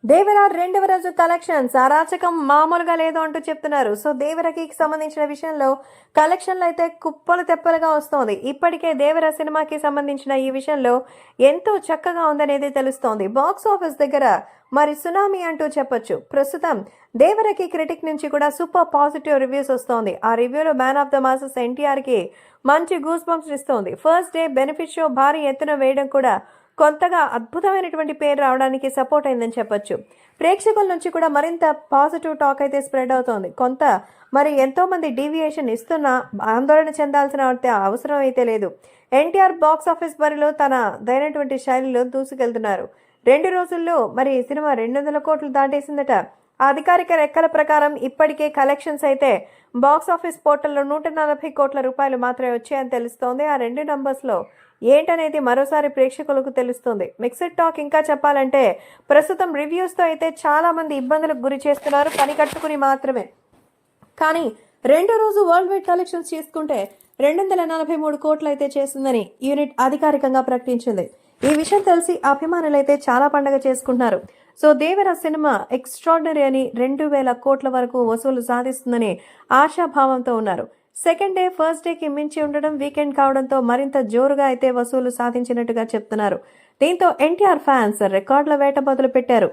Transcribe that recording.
దేవర రెండవ రోజు కలెక్షన్స్ అరాచకం మామూలుగా లేదు అంటూ చెప్తున్నారు. సో దేవరకి సంబంధించిన విషయంలో కలెక్షన్లు అయితే కుప్పలు తెప్పలుగా వస్తోంది. ఇప్పటికే దేవర సినిమాకి సంబంధించిన ఈ విషయంలో ఎంతో చక్కగా ఉందనేది తెలుస్తోంది. బాక్స్ ఆఫీస్ దగ్గర మరి సునామీ అంటూ చెప్పొచ్చు. ప్రస్తుతం దేవరకి క్రిటిక్ నుంచి కూడా సూపర్ పాజిటివ్ రివ్యూస్ వస్తోంది. ఆ రివ్యూలో man of the masses NTR కి మంచి గూస్ బంప్స్ ఇస్తోంది. ఫస్ట్ డే బెనిఫిట్ షో భారీ ఎత్తున వేయడం కూడా కొంతగా అద్భుతమైనటువంటి పేరు రావడానికి సపోర్ట్ అయిందని చెప్పొచ్చు. ప్రేక్షకుల నుంచి కూడా మరింత పాజిటివ్ టాక్ అయితే స్ప్రెడ్ అవుతోంది. కొంత మరి ఎంతో మంది డీవియేషన్ ఇస్తున్నా ఆందోళన చెందాల్సిన అవసరం అయితే లేదు. ఎన్టీఆర్ బాక్స్ ఆఫీస్ బరిలో తన దైనటువంటి శైలిలో దూసుకెళ్తున్నారు. 2 రోజుల్లో మరి సినిమా 200 కోట్లు దాటేసిందట. అధికారిక లెక్కల ప్రకారం ఇప్పటికే కలెక్షన్స్ అయితే బాక్స్ ఆఫీస్ పోర్టల్లో 140 కోట్ల రూపాయలు మాత్రమే వచ్చాయని తెలుస్తోంది. ఆ 2 నంబర్స్లో ఏంటనేది మరోసారి ప్రేక్షకులకు తెలుస్తుంది. మిక్స్డ్ టాక్ ఇంకా చెప్పాలంటే ప్రస్తుతం రివ్యూస్తో అయితే చాలా మంది ఇబ్బందులకు గురి చేస్తున్నారు, పని కట్టుకుని మాత్రమే. కానీ 2 రోజు వరల్డ్ వైడ్ కలెక్షన్స్ చేసుకుంటే 243 కోట్లు అయితే చేస్తుందని యూనిట్ అధికారికంగా ప్రకటించింది. ఈ విషయం తెలిసి అభిమానులైతే చాలా పండగ చేసుకుంటున్నారు. సో దేవర సినిమా ఎక్స్ట్రాడినరీ అని 2000 కోట్ల వరకు వసూలు సాధిస్తుందని ఆశాభావంతో ఉన్నారు. సెకండ్ డే ఫస్ట్ డేకి మించి ఉండడం, వీకెండ్ కావడంతో మరింత జోరుగా అయితే వసూలు సాధించినట్టుగా చెప్తున్నారు. దీంతో ఎన్టీఆర్ ఫ్యాన్స్ రికార్డుల వేట మొదలు పెట్టారు.